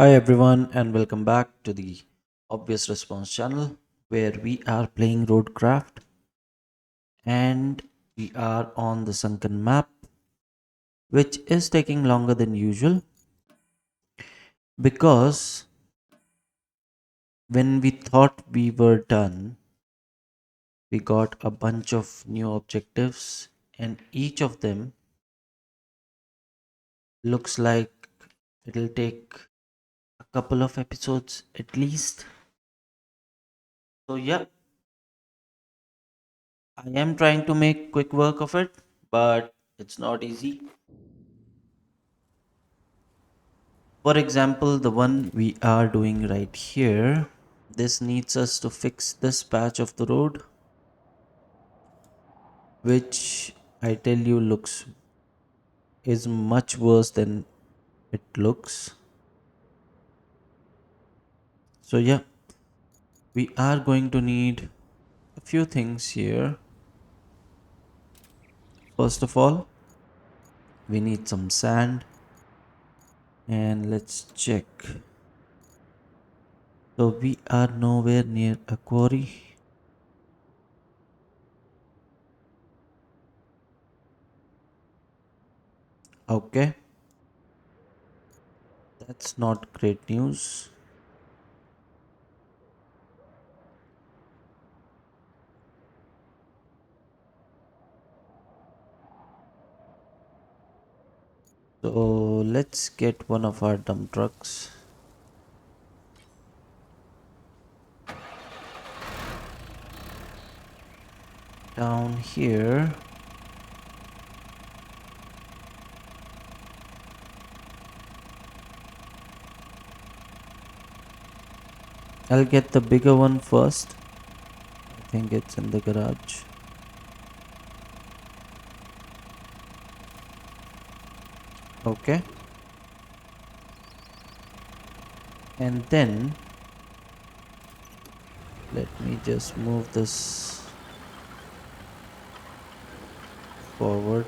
Hi everyone and welcome back to the Obvious Response channel where we are playing RoadCraft and we are on the Sunken map, which is taking longer than usual because when we thought we were done, we got a bunch of new objectives and each of them looks like it'll take a couple of episodes at least. So yeah, I am trying to make quick work of it, but it's not easy. For example, the one we are doing right here, this needs us to fix this patch of the road, which I tell you looks is much worse than it looks. So yeah, we are going to need a few things here. First of all, we need some sand and let's check. So we are nowhere near a quarry. Okay, that's not great news. So let's get one of our dump trucks down here. I'll get the bigger one first. I think it's in the garage. Okay. And then let me just move this forward.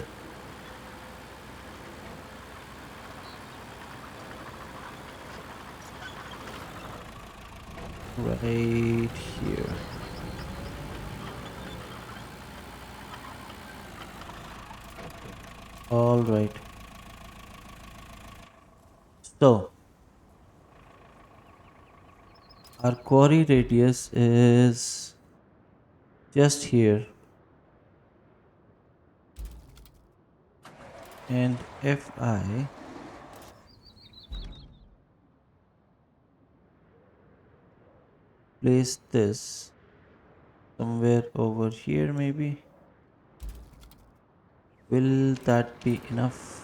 Right here. All right. So our quarry radius is just here. And if I place this somewhere over here, maybe, will that be enough?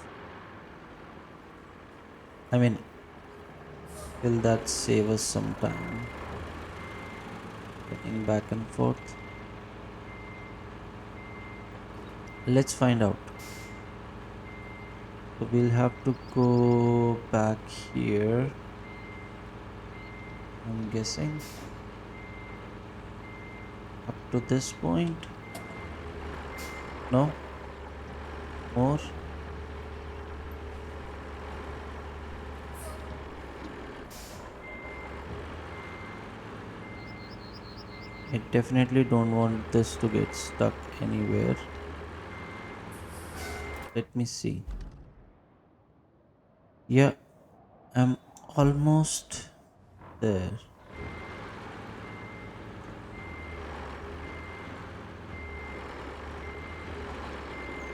I mean, will that save us some time? Getting back and forth. Let's find out. So we'll have to go back here. I'm guessing up to this point. No, more. I definitely don't want this to get stuck anywhere. Let me see. Yeah, I'm almost there.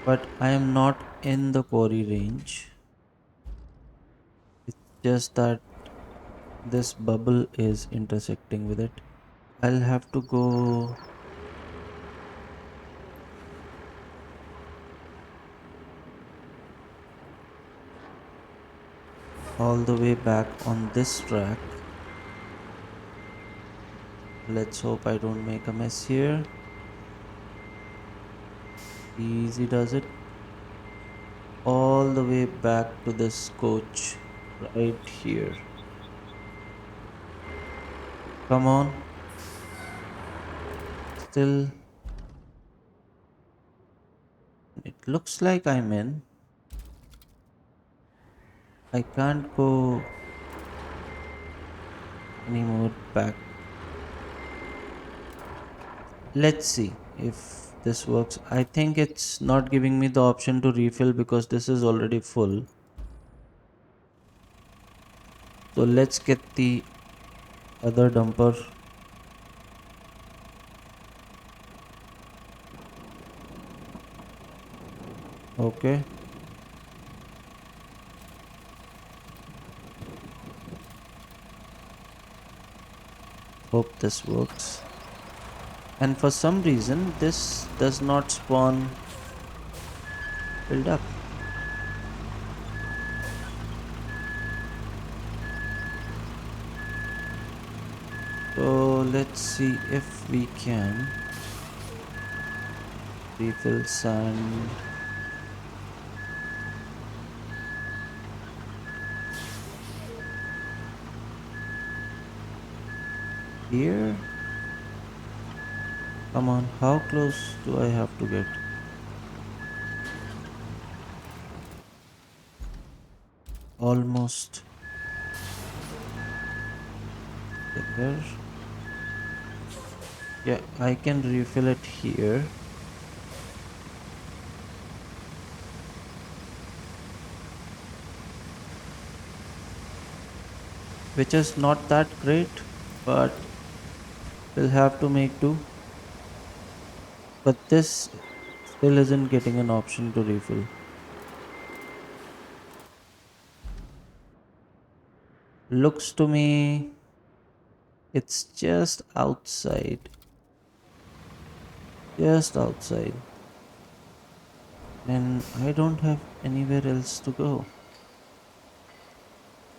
But I am not in the quarry range. It's just that this bubble is intersecting with it. I'll have to go all the way back on this track. Let's hope I don't make a mess here. Easy does it. All the way back to this coach right here. Come on. Still, it looks like I'm in. I can't go any more back. Let's see if this works. I think it's not giving me the option to refill because this is already full. So let's get the other dumper. Okay, hope this works. And for some reason, this does not spawn filled up. So let's see if we can refill sand. Here, come on, how close do I have to get? Almost there. Yeah, I can refill it here. Which is not that great, but we'll have to make do. But this still isn't getting an option to refill. Looks to me it's just outside. Just outside. And I don't have anywhere else to go.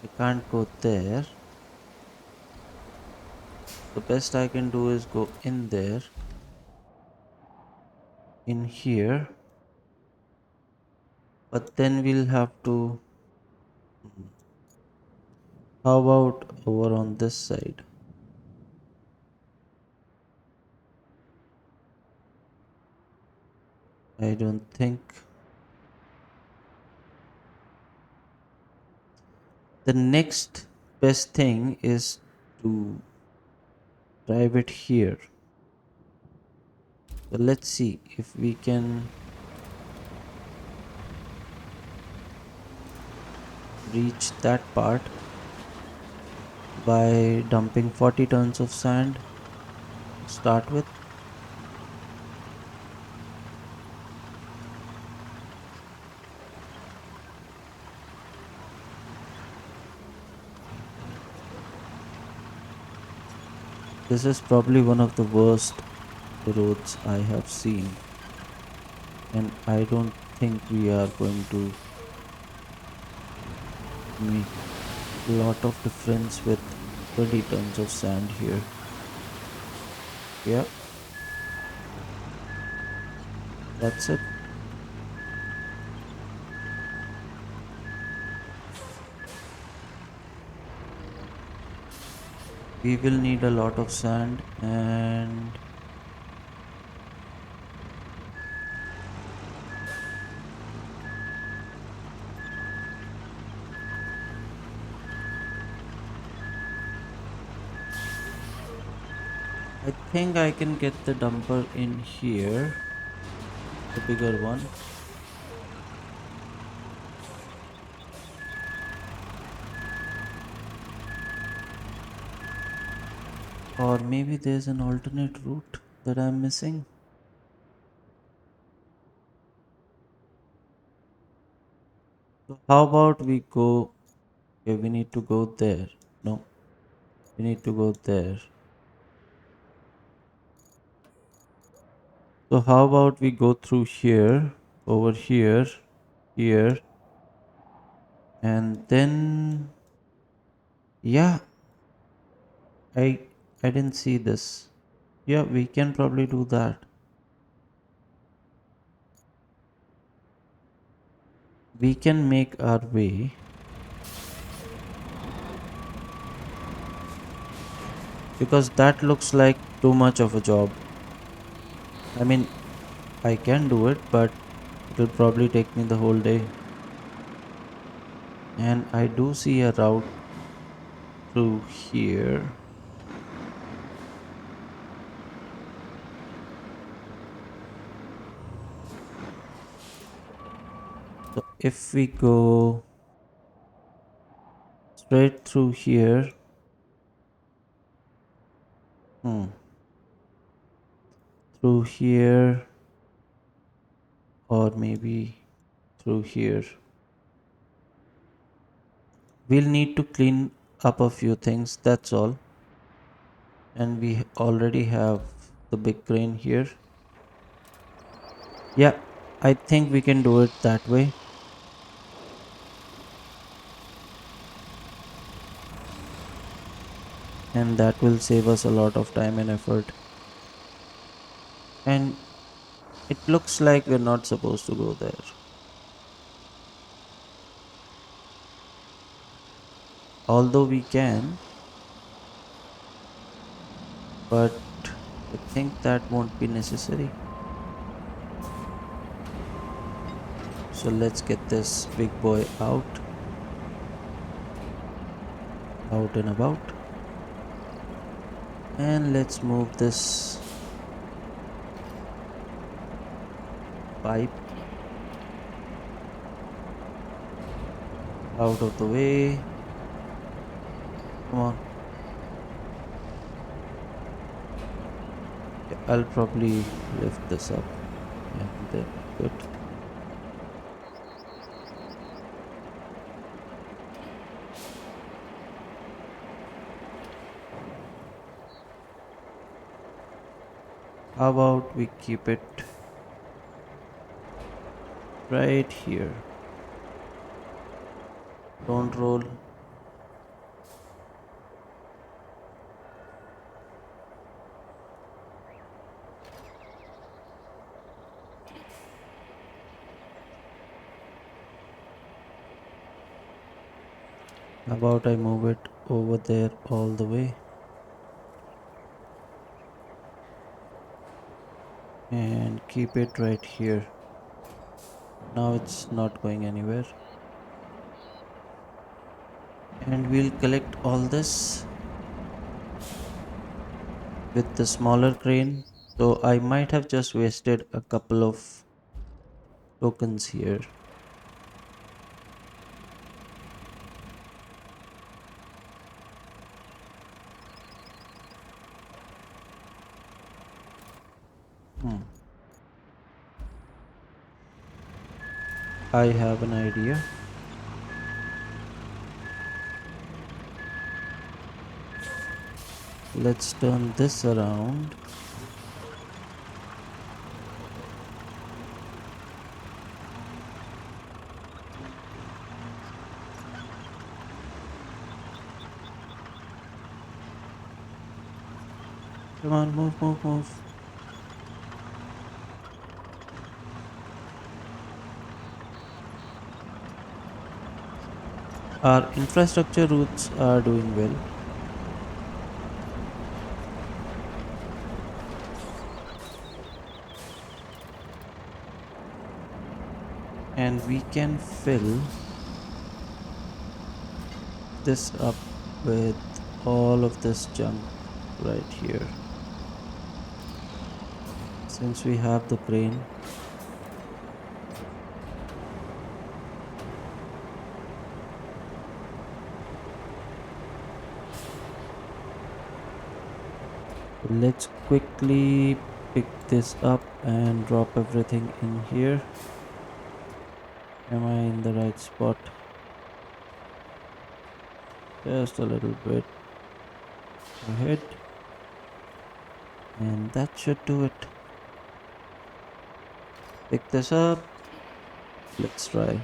I can't go there. The best I can do is go in there. In here. But then we'll have to. How about over on this side? I don't think. The next best thing is to drive it here. So let's see if we can reach that part by dumping 40 tons of sand to start with. This is probably one of the worst roads I have seen, and I don't think we are going to make a lot of difference with 20 tons of sand here. Yeah, that's it. We will need a lot of sand, and I think I can get the dumper in here, the bigger one. Or maybe there's an alternate route that I'm missing. So how about we go? Okay, we need to go there. No, we need to go there. So how about we go through here, over here, here, and then yeah, I I didn't see this. Yeah, we can probably do that. We can make our way because that looks like too much of a job. I mean, I can do it, but it will probably take me the whole day. And I do see a route through here. if we go straight through here, hmm, through here, or maybe through here, we'll need to clean up a few things, that's all. And we already have the big crane here. Yeah, I think we can do it that way. And that will save us a lot of time and effort. And it looks like we're not supposed to go there. Although we can, but I think that won't be necessary. So let's get this big boy out and about. And let's move this pipe out of the way. Come on. Yeah, I'll probably lift this up and then good. How about we keep it right here? Don't roll. How about I move it over there all the way and keep it right here. Now it's not going anywhere. And we'll collect all this with the smaller crane. So I might have just wasted a couple of tokens here. Hmm. I have an idea. Let's turn this around. Come on, move, move, move. Our infrastructure routes are doing well. And we can fill this up with all of this junk right here. Since we have the crane, let's quickly pick this up and drop everything in here. Am I in the right spot? Just a little bit ahead. And that should do it. Pick this up. Let's try.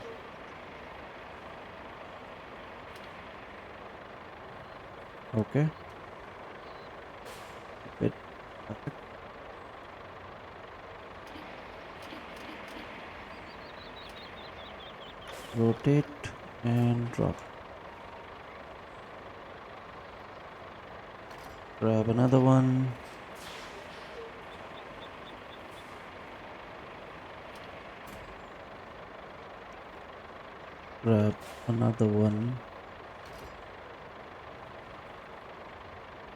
Okay. Bit. Rotate and drop. Grab another one. Grab another one.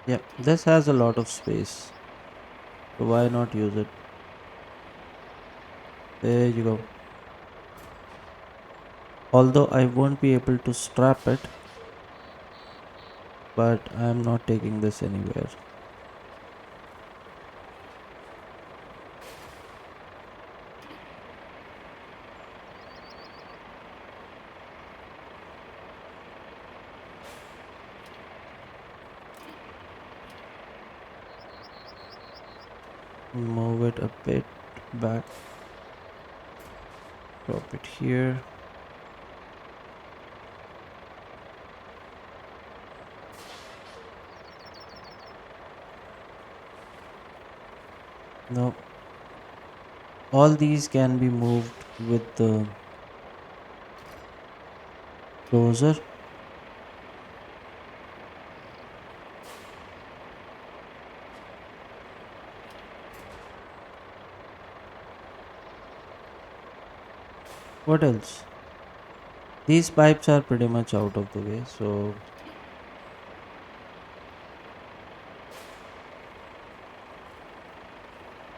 Yep, this has a lot of space. So why not use it? There you go. Although I won't be able to strap it, but I'm not taking this anywhere. Move it a bit back, drop it here. No, all these can be moved with the closer. What else? These pipes are pretty much out of the way, so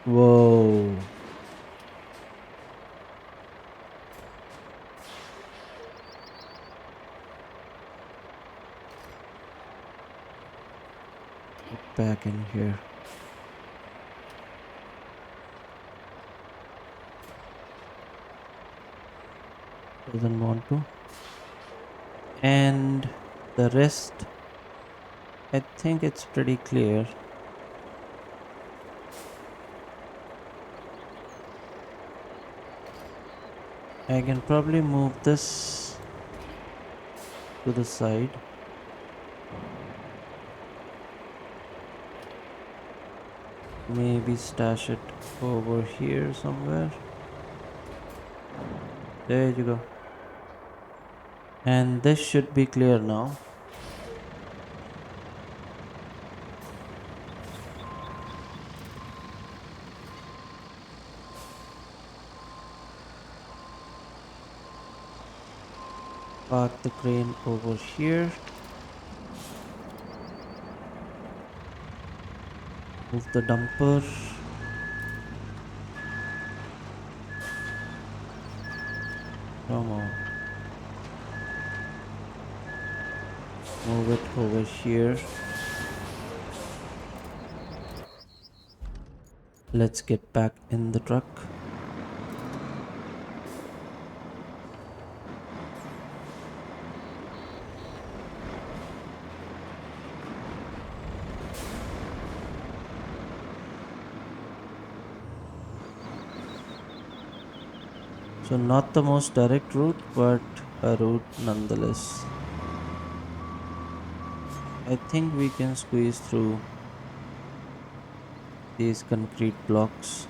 whoa. Get back in here. Doesn't want to. And the rest, I think it's pretty clear. I can probably move this to the side. Maybe stash it over here somewhere. There you go. And this should be clear now. Park the crane over here. Move the dumper. Come on. Move it over here. Let's get back in the truck. So not the most direct route, but a route nonetheless. I think we can squeeze through these concrete blocks.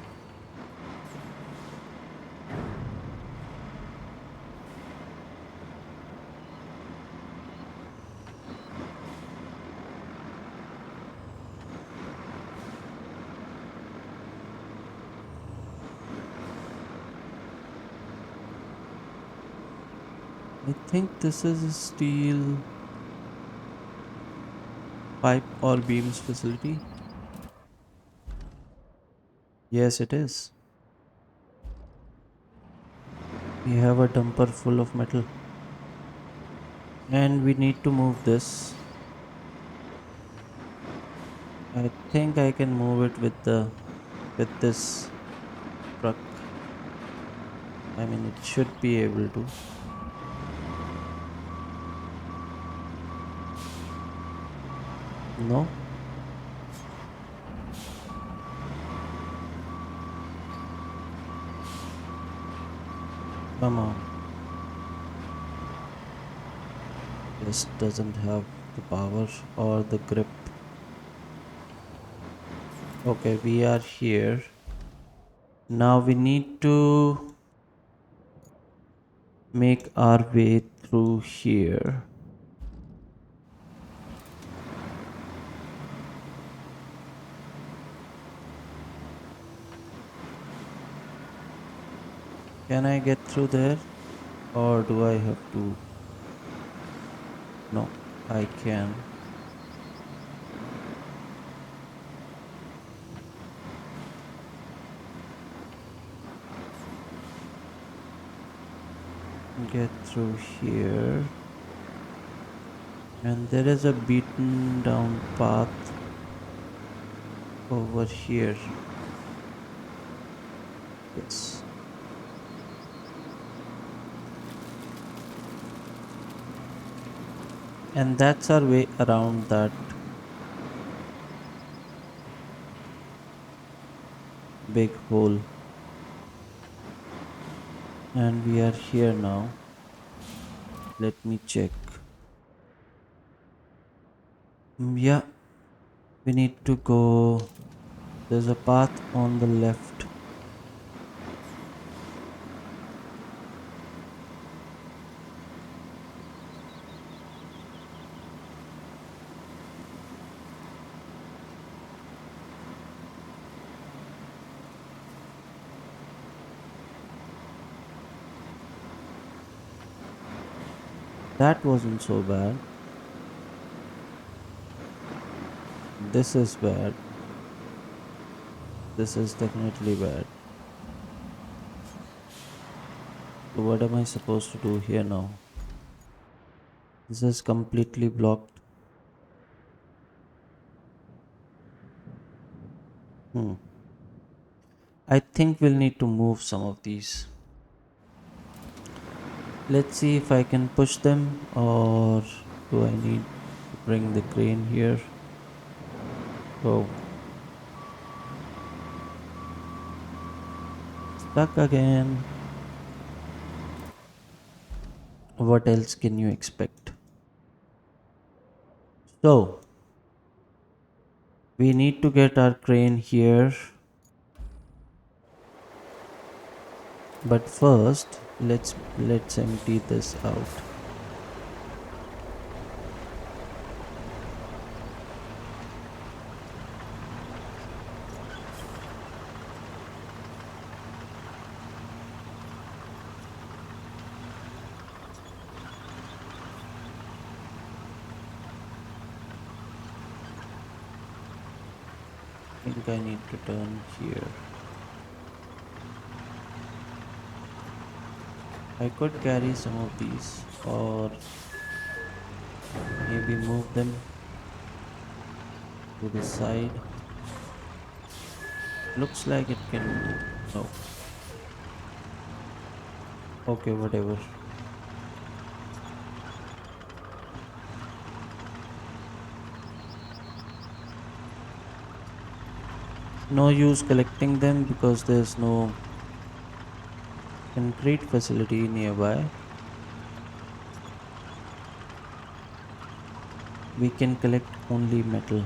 I think this is a steel pipe or beams facility. Yes, it is. We have a dumper full of metal. And we need to move this. I think I can move it with this truck. I mean, it should be able to. No? Come on. This doesn't have the power or the grip. Okay, we are here. Now we need to make our way through here. Can I get through there? Or do I have to? No, I can. get through here. And there is a beaten down path over here. Yes. And that's our way around that big hole. And we are here now. Let me check. Yeah, we need to go. There's a path on the left. That wasn't so bad. This is bad. This is definitely bad. So what am I supposed to do here now? This is completely blocked. Hmm. I think we'll need to move some of these. Let's see if I can push them, or do I need to bring the crane here? Oh, stuck again. What else can you expect? So, we need to get our crane here, but first let's empty this out. I think I need to turn here. I could carry some of these, or maybe move them to the side. Looks like it can move. No. Okay, whatever. No use collecting them because there's no concrete facility nearby. We can collect only metal.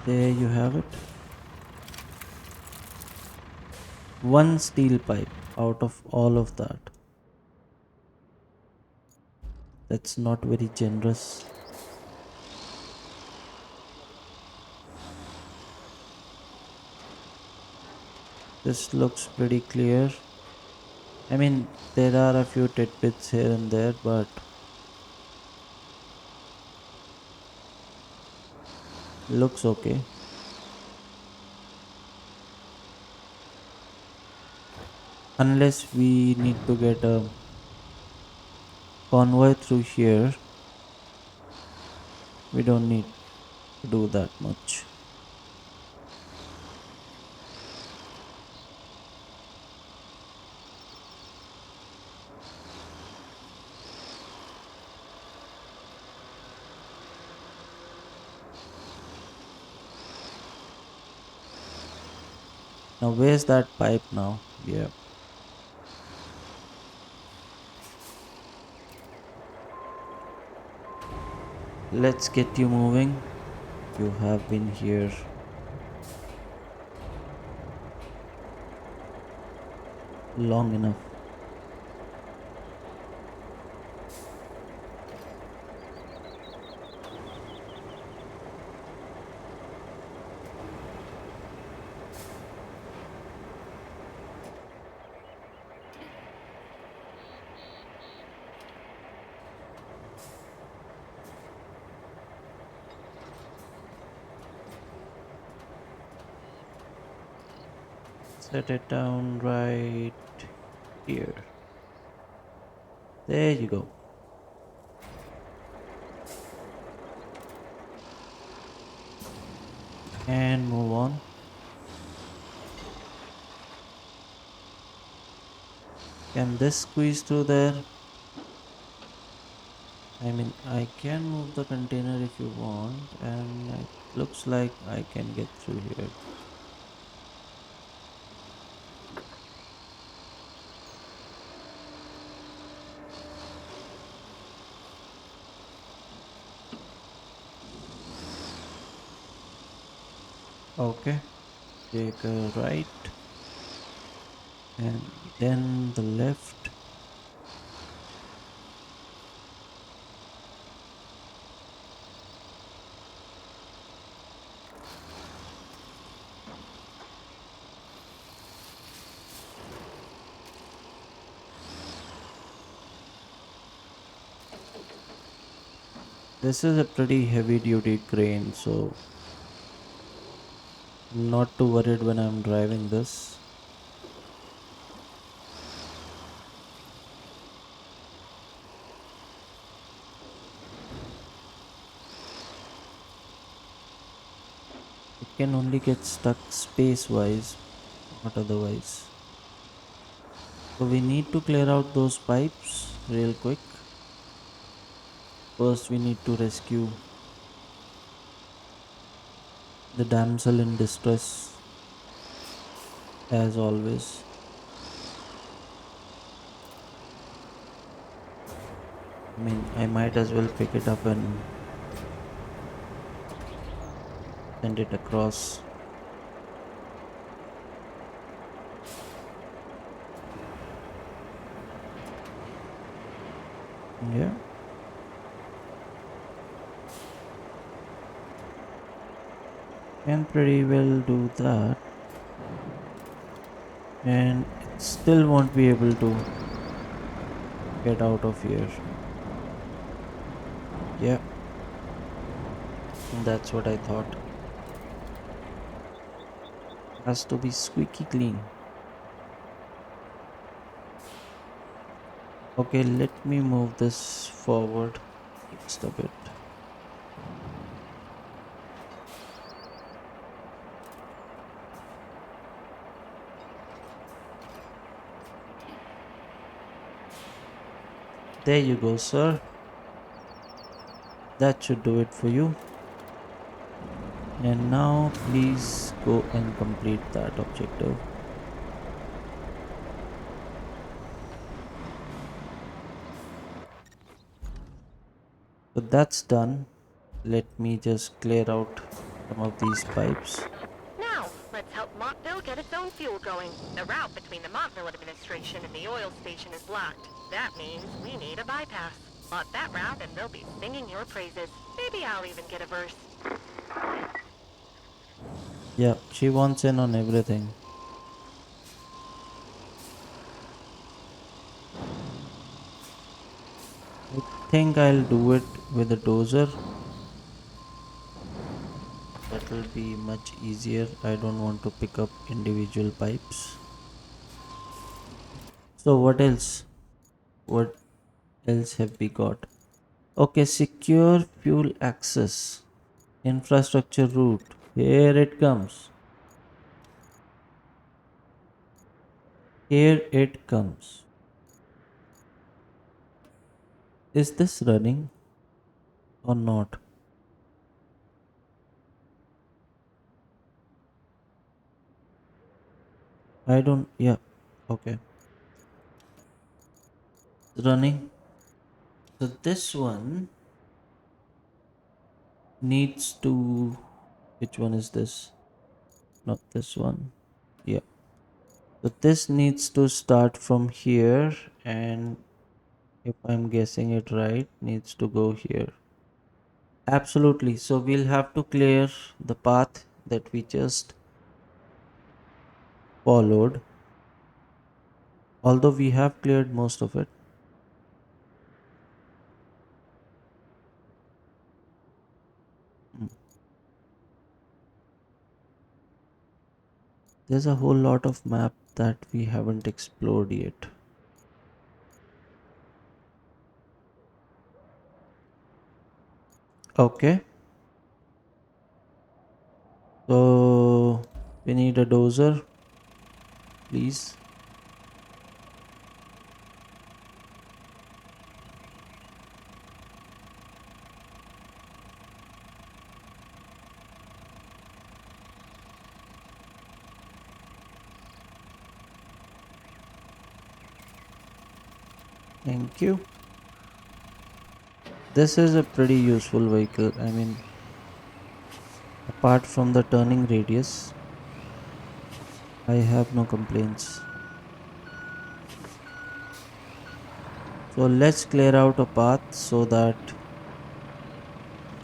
There you have it. One steel pipe out of all of that. That's not very generous. This looks pretty clear. I mean, there are a few tidbits here and there, but looks okay. Unless we need to get a convoy through here, we don't need to do that much. Now, where's that pipe now? Yeah. Let's get you moving. You have been here long enough. Set it down right here. There you go. And move on. Can this squeeze through there? I mean, I can move the container if you want, and it looks like I can get through here. Okay, take a right and then the left. This is a pretty heavy duty crane, so I'm not too worried when I'm driving this. It can only get stuck space wise, not otherwise. So we need to clear out those pipes real quick. First, we need to rescue the damsel in distress, as always. I mean, I might as well pick it up and send it across. Yeah, can pretty well do that. And it still won't be able to get out of here. Yeah, that's what I thought. Has to be squeaky clean. Okay, let me move this forward just a bit. There you go, sir. That should do it for you. And now please go and complete that objective. So that's done. Let me just clear out some of these pipes. Now, let's help Montville get its own fuel going. The route between the Montville administration and the oil station is blocked. That means we need a bypass. Block that route and they'll be singing your praises. Maybe I'll even get a verse. Yeah, she wants in on everything. I think I'll do it with a dozer. That will be much easier. I don't want to pick up individual pipes. So what else? What else have we got? Okay, secure fuel access. Infrastructure route. Here it comes. Here it comes. Is this running or not? I don't. Yeah. Okay. It's running. So this one needs to. Which one is this? Not this one. Yeah. So this needs to start from here, and if I'm guessing it right, needs to go here. Absolutely. So we'll have to clear the path that we just followed, although we have cleared most of it. There's a whole lot of map that we haven't explored yet. Okay, so we need a dozer, please. Thank you. This is a pretty useful vehicle. I mean, apart from the turning radius, I have no complaints. So let's clear out a path so that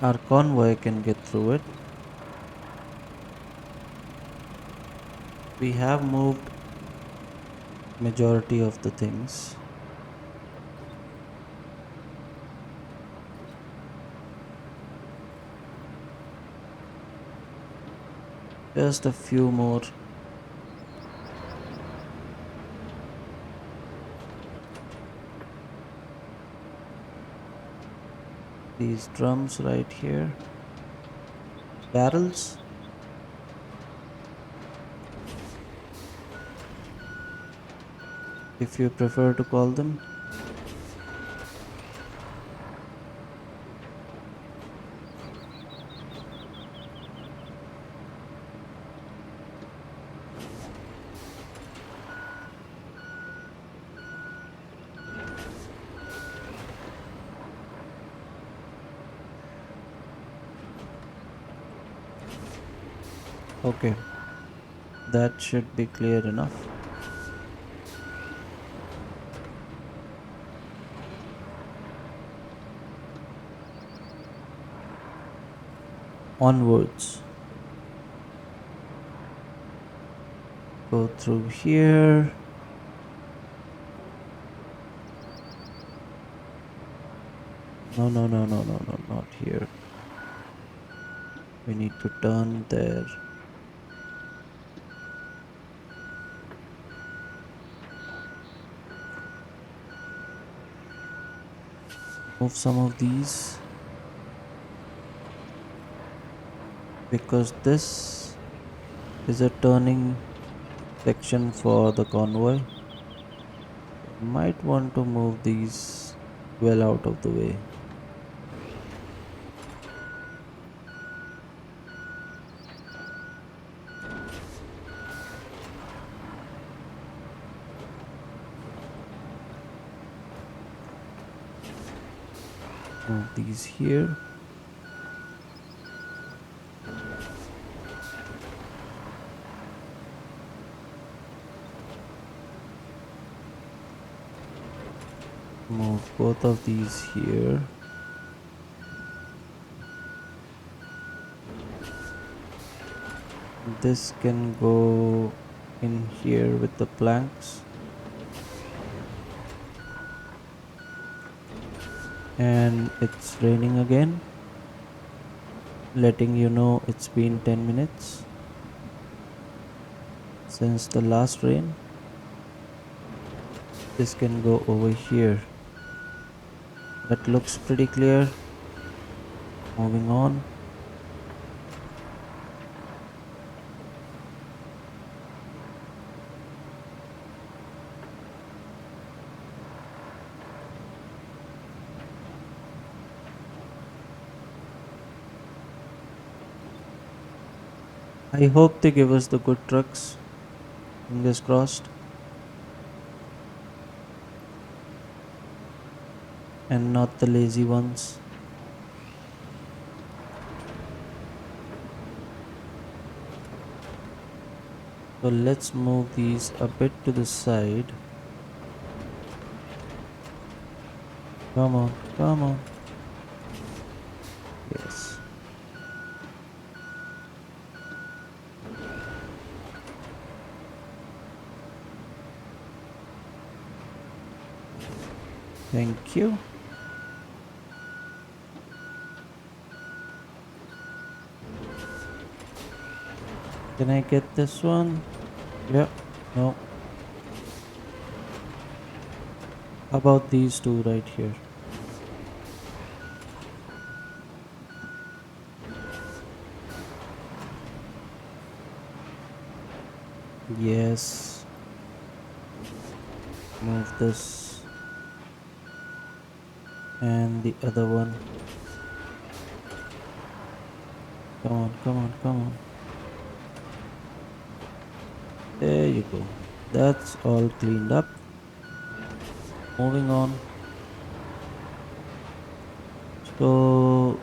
our convoy can get through it. We have moved majority of the things. Just a few more. These drums right here. Barrels. If you prefer to call them. Okay, that should be clear enough. Onwards. Go through here. No, no, no, no, no, no, not here. We need to turn there. Move some of these because this is a turning section for the convoy. Might want to move these well out of the way. Move these here. Move both of these here. This can go in here with the planks. And it's raining again, letting you know it's been 10 minutes since the last rain. This can go over here. That looks pretty clear. Moving on. I hope they give us the good trucks. Fingers crossed. And not the lazy ones. So let's move these a bit to the side. Come on, come on. Yes. Thank you. Can I get this one? Yeah, no. How about these two right here? Yes, move this and the other one. Come on, come on, come on. There you go. That's all cleaned up. Moving on. So,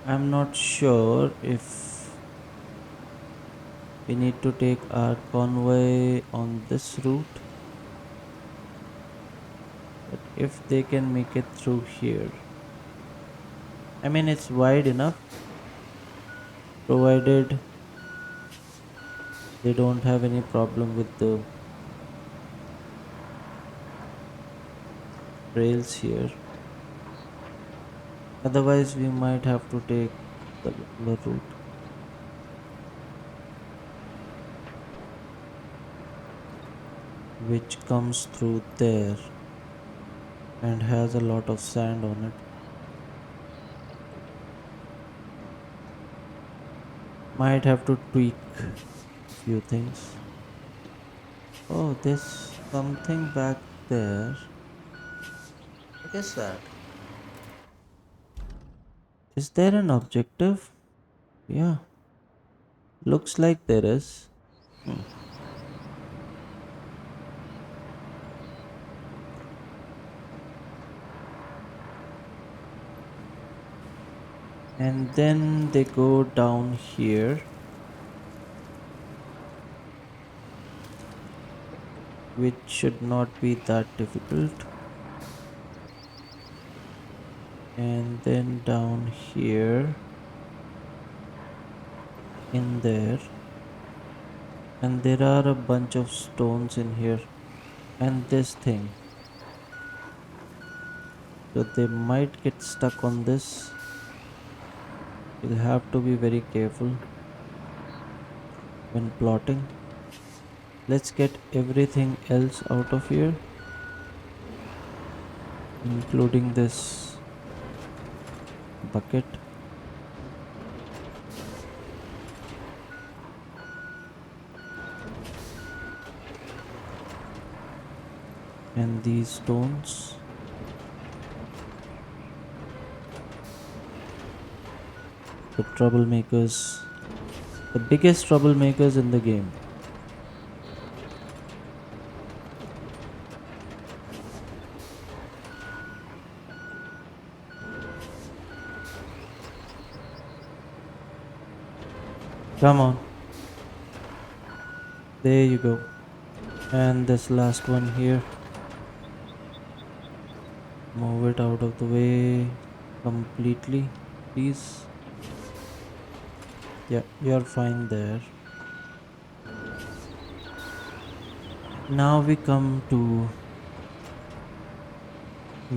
I'm not sure if we need to take our convoy on this route, but if they can make it through here, I mean, it's wide enough provided they don't have any problem with the rails here. Otherwise, we might have to take the longer route, which comes through there and has a lot of sand on it. Might have to tweak a few things. Oh, there's something back there. What is that? Is there an objective? Yeah, looks like there is. Hmm. And then they go down here, which should not be that difficult. And then down here, in there. And there are a bunch of stones in here. And this thing. So they might get stuck on this. We'll have to be very careful when plotting. Let's get everything else out of here, including this bucket. And these stones. The troublemakers. The biggest troublemakers in the game. Come on. There you go. And this last one here. Move it out of the way completely, please. Yeah, you're fine there. Now we come to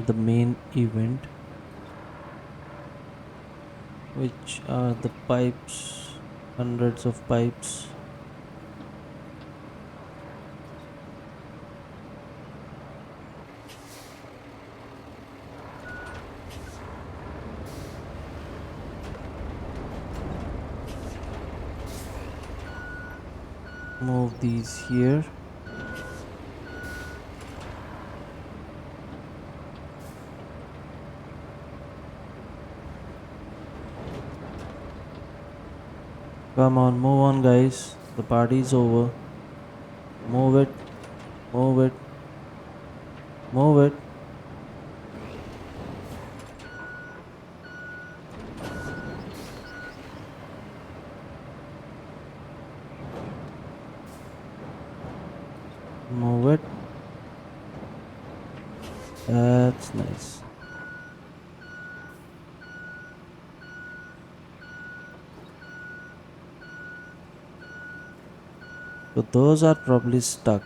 the main event, which are the pipes, hundreds of pipes. Move these here. Come on, move on, guys. The party's over. Move it, move it, move it. Move it. That's nice. So those are probably stuck.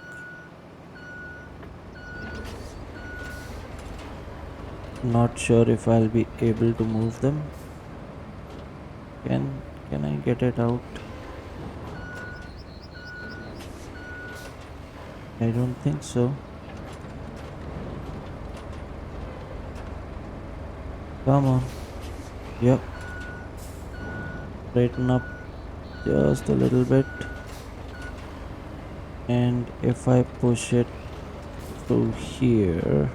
Not sure if I'll be able to move them. Can I get it out? I don't think so. Come on. Yep. Straighten up just a little bit. And if I push it through here.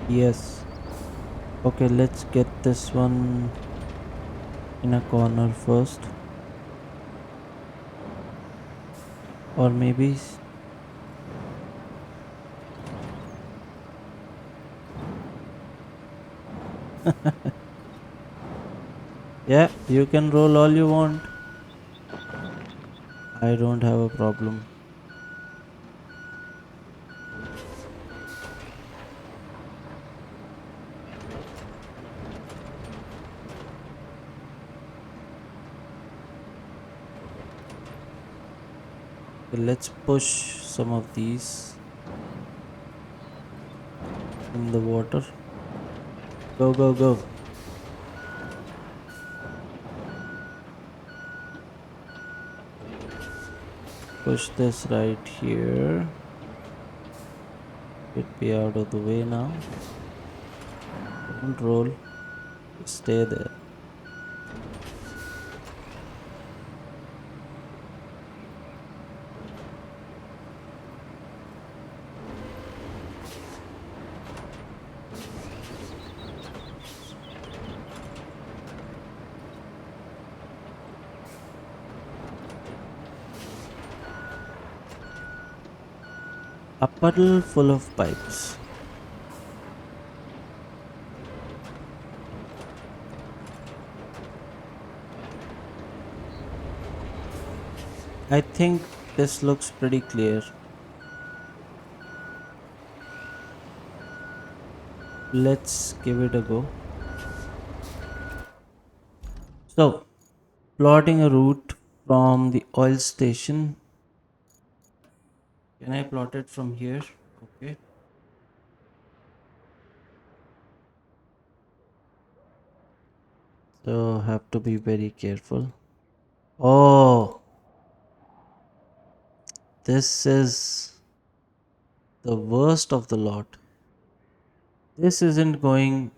Yes. Okay, let's get this one in a corner first. Or maybe. Yeah, you can roll all you want. I don't have a problem. Okay, let's push some of these in the water. Go, go, go. Push this right here. It be out of the way now. Don't roll. Stay there. A puddle full of pipes. I think this looks pretty clear. Let's give it a go. So, plotting a route from the oil station. Can I plot it from here? Okay. So, have to be very careful. Oh, this is the worst of the lot. This isn't going.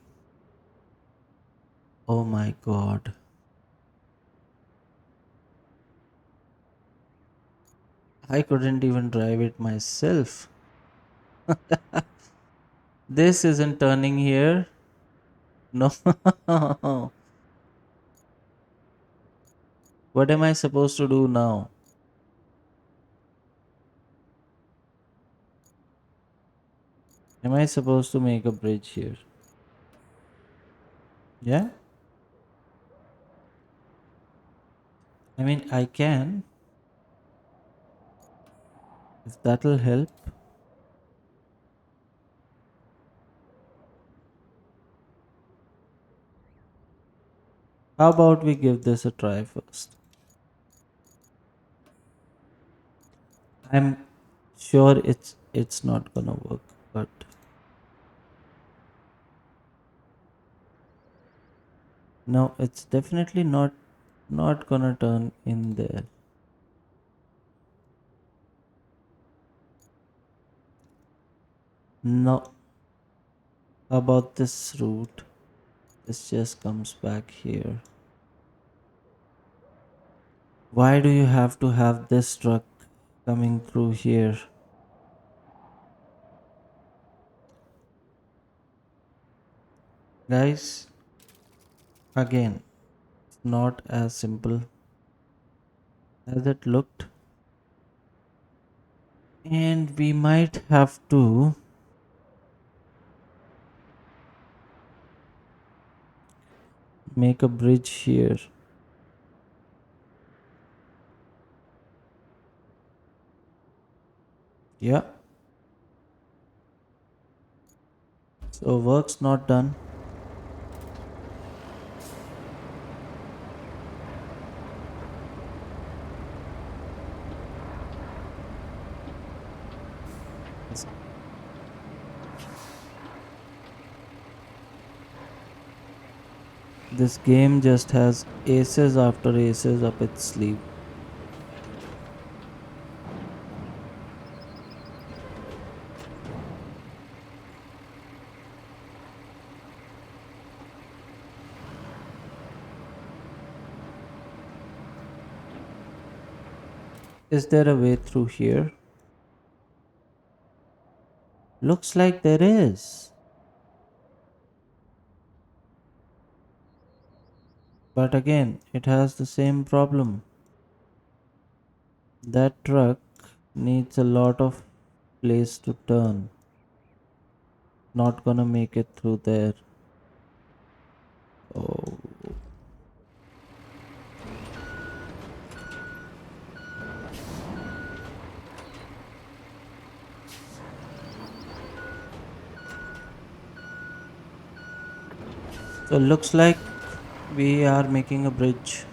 Oh my god. I couldn't even drive it myself. This isn't turning here. No. What am I supposed to do now? Am I supposed to make a bridge here? Yeah? I mean, I can, if that'll help. How about we give this a try first? I'm sure it's not gonna work, but no, it's definitely not gonna turn in there. No. How about this route? This just comes back here. Why do you have to have this truck coming through here? Guys, again, it's not as simple as it looked. And we might have to make a bridge here. Yeah. So work's not done. This game just has aces after aces up its sleeve. Is there a way through here? Looks like there is. But again, it has the same problem. That truck needs a lot of place to turn. Not gonna make it through there. Oh. So looks like we are making a bridge.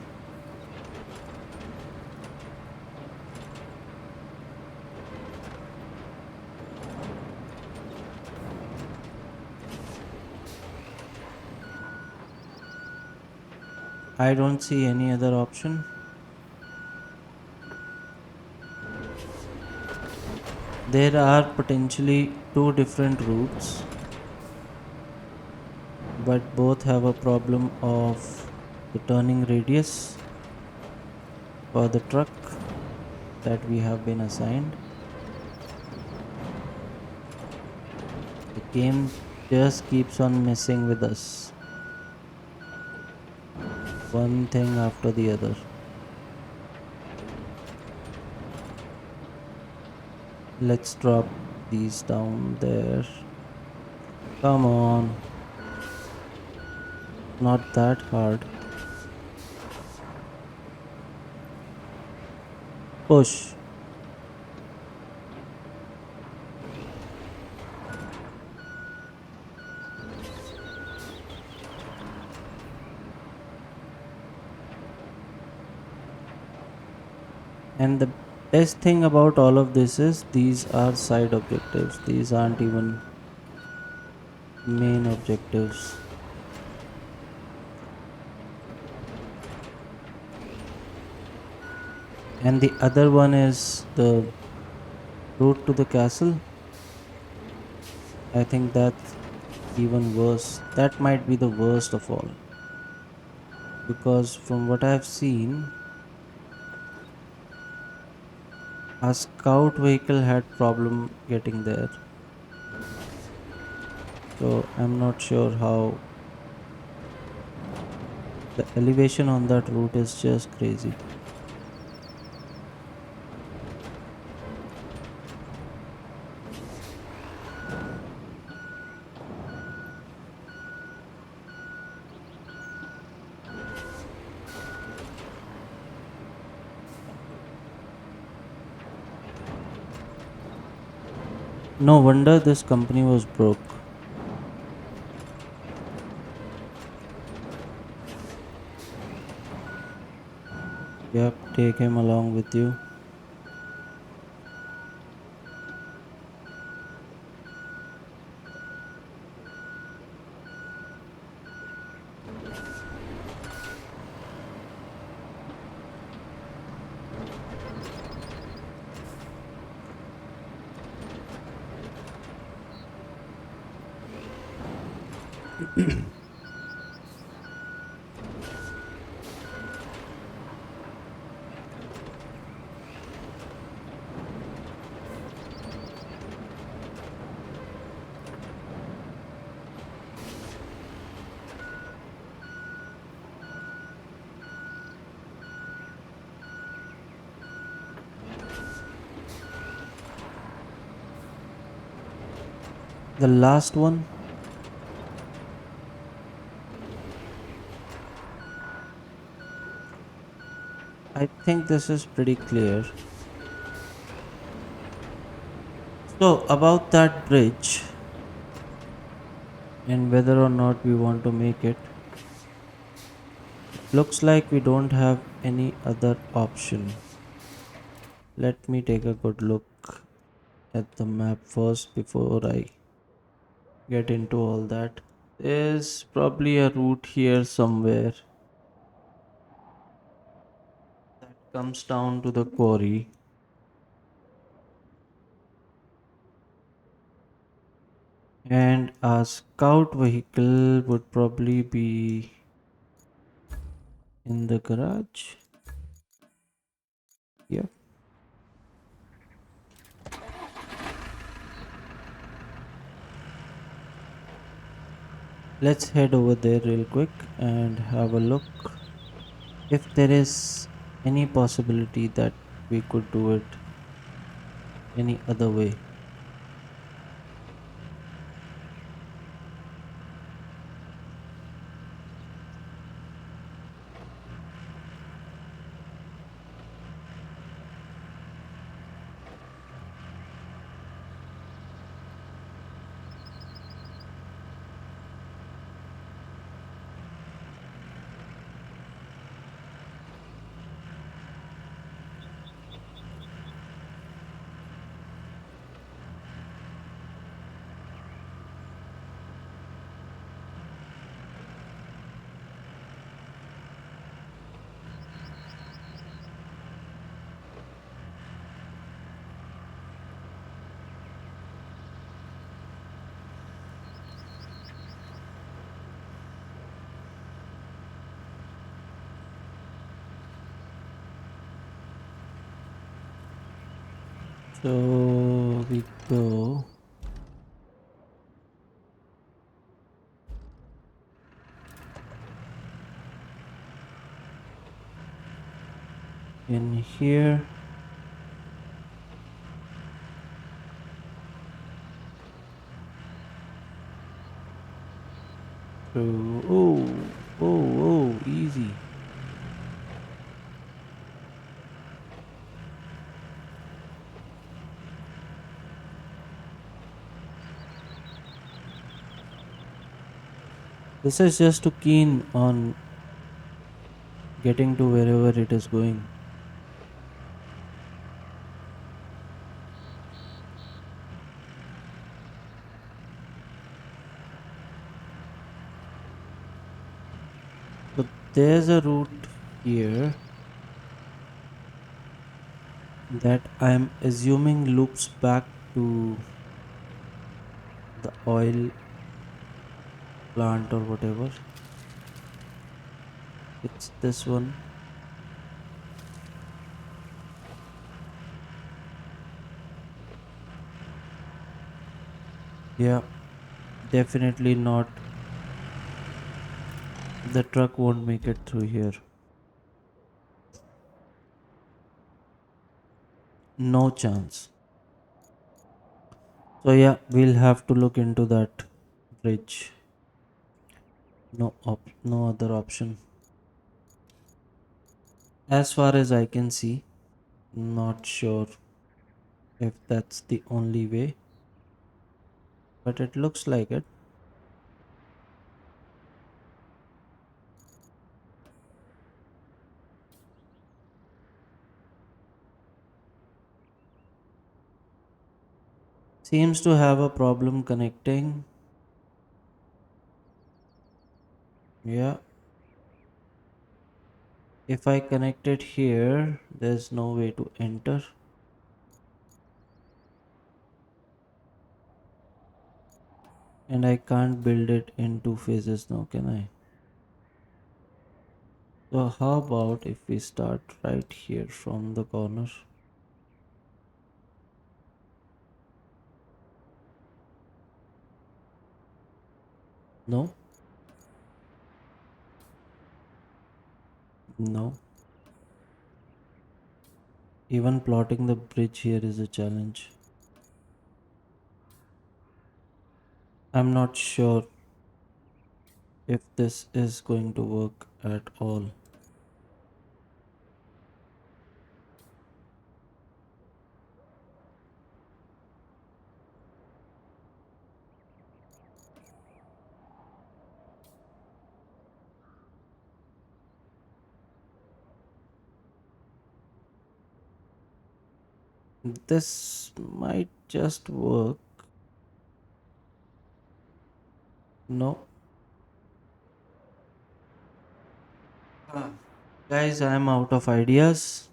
I don't see any other option. There are potentially two different routes, but both have a problem of the turning radius for the truck that we have been assigned. The game just keeps on messing with us, one thing after the other. Let's drop these down there. Come on, not that hard. Push. And the best thing about all of this is these are side objectives. These aren't even main objectives. And the other one is the route to the castle. I think that's even worse. That might be the worst of all. Because from what I've seen, our scout vehicle had problem getting there. So I'm not sure how the elevation on that route is just crazy. No wonder this company was broke. Yep, take him along with you. The last one, I think this is pretty clear. So, about that bridge and whether or not we want to make it, looks like we don't have any other option. Let me take a good look at the map first before I get into all that. There's probably a route here somewhere that comes down to the quarry, and a scout vehicle would probably be in the garage. Yep. Let's head over there real quick and have a look if there is any possibility that we could do it any other way. So we go in here through. Easy. This is just too keen on getting to wherever it is going. So there's a route here that I'm assuming loops back to the oil plant or whatever. It's this one. Yeah, definitely not. The truck won't make it through here. No chance. So yeah, we'll have to look into that bridge. No other option. As far as I can see, not sure if that's the only way, but it looks like it. Seems to have a problem connecting. Yeah, if I connect it here, there's no way to enter, and I can't build it in two phases now, can I? So how about if we start right here from the corner? No, no. Even plotting the bridge here is a challenge. I'm not sure if this is going to work at all. This might just work. No, Ah, guys, I'm out of ideas.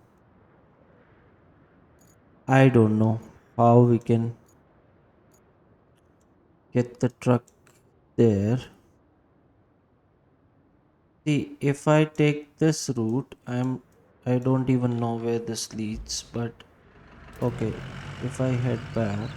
I don't know how we can get the truck there. See, if I take this route, I don't even know where this leads, but okay, if I head back,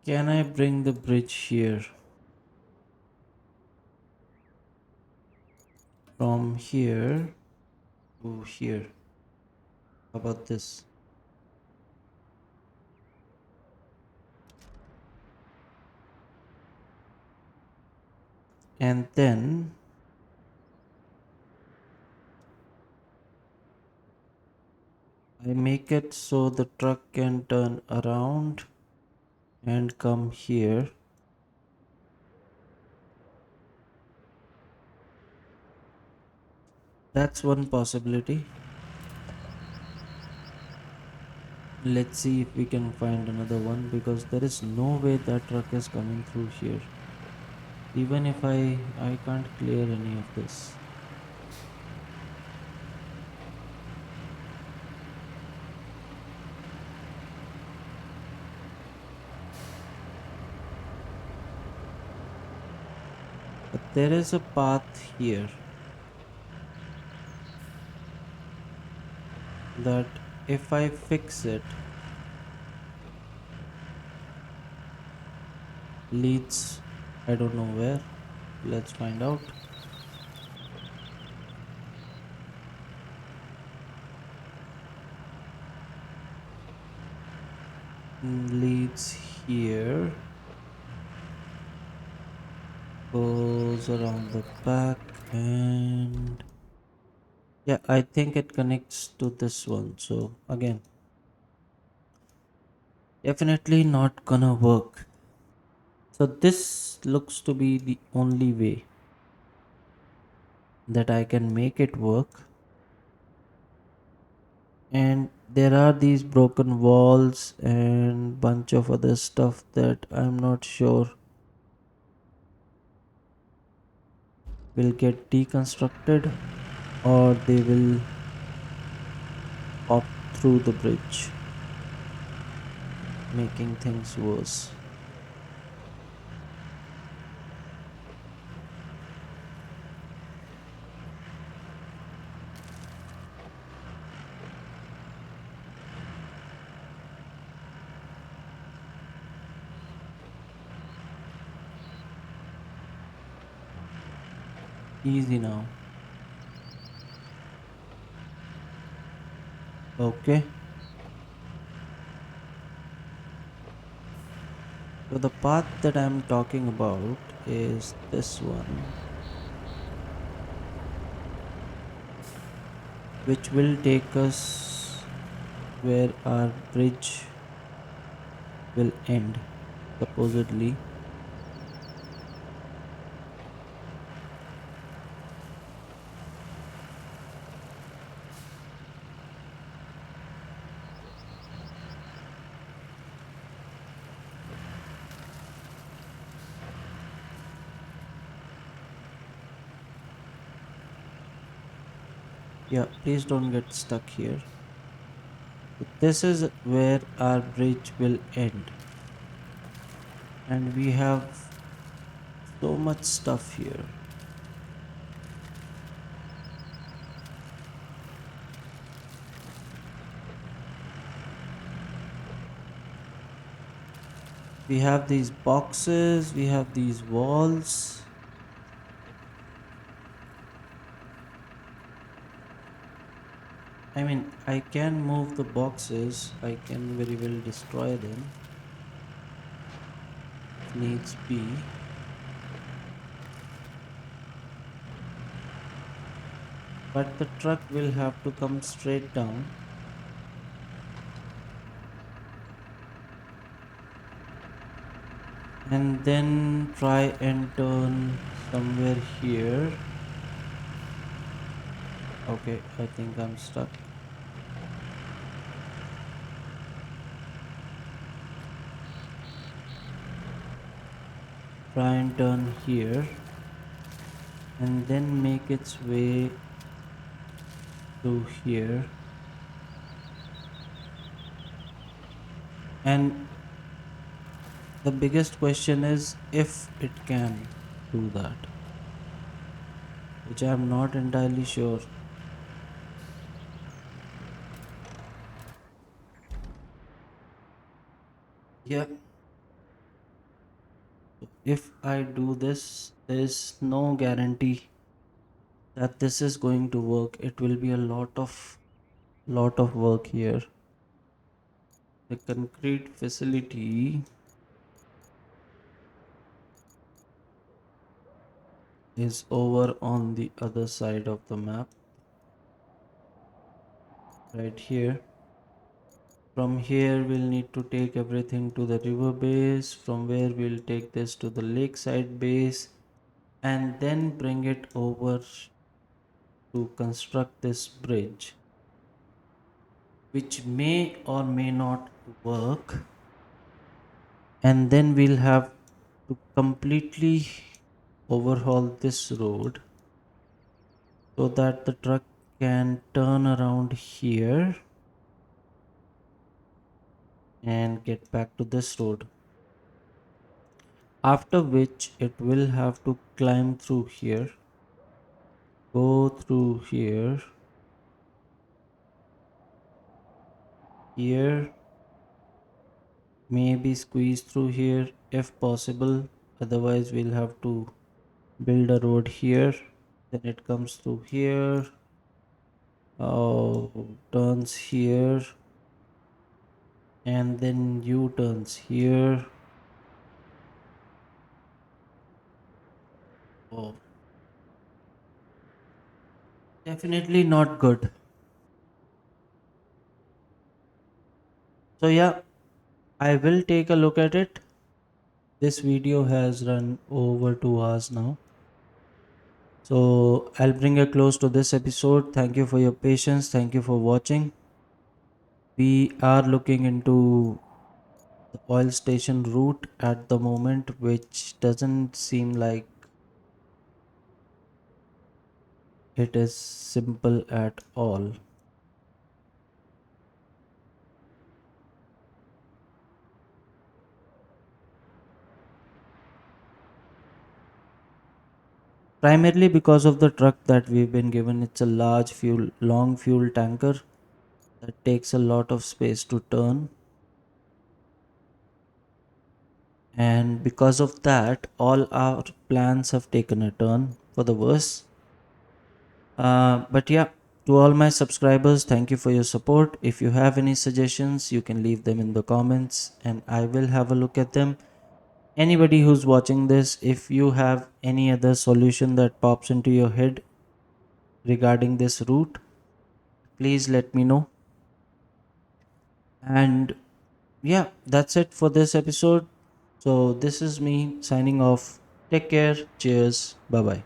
can I bring the bridge here? From here to here. How about this? And then I make it so the truck can turn around and come here. That's one possibility. Let's see if we can find another one because there is no way that truck is coming through here. Even if I can't clear any of this. But there is a path here that if I fix it leads I don't know where. Let's find out. Leads here, goes around the back, and yeah, I think it connects to this one. So again, definitely not gonna work. So this looks to be the only way that I can make it work. And there are these broken walls and bunch of other stuff that I'm not sure will get deconstructed or they will pop through the bridge, making things worse. Easy now. Okay. So the path that I'm talking about is this one, which will take us where our bridge will end, supposedly. Yeah, please don't get stuck here. So this is where our bridge will end. And we have so much stuff here. We have these boxes, we have these walls. I mean, I can move the boxes, I can very well destroy them if needs be. But the truck will have to come straight down and then try and turn somewhere here. Okay, I think I'm stuck. Try and turn here and then make its way to here. And the biggest question is if it can do that, which I'm not entirely sure. Yeah, if I do this, there's no guarantee that this is going to work. It will be a lot of work here. The concrete facility is over on the other side of the map, right here. From here, we'll need to take everything to the river base, from where we'll take this to the lakeside base, and then bring it over to construct this bridge, which may or may not work. And then we'll have to completely overhaul this road so that the truck can turn around here and get back to this road. After which it will have to climb through here, go through here, here, maybe squeeze through here if possible. Otherwise, we'll have to build a road here. Then it comes through here, turns here, and then U turns here. Oh, definitely not good. So, yeah, I will take a look at it. This video has run over 2 hours now. So I'll bring a close to this episode. Thank you for your patience. Thank you for watching. We are looking into the oil station route at the moment, which doesn't seem like it is simple at all. Primarily because of the truck that we've been given. It's a long fuel tanker that takes a lot of space to turn. And because of that, all our plans have taken a turn for the worse. But yeah, to all my subscribers, thank you for your support. If you have any suggestions, you can leave them in the comments and I will have a look at them. Anybody who's watching this, if you have any other solution that pops into your head regarding this route, please let me know. And yeah, that's it for this episode. So, this is me signing off. Take care. Cheers. Bye bye.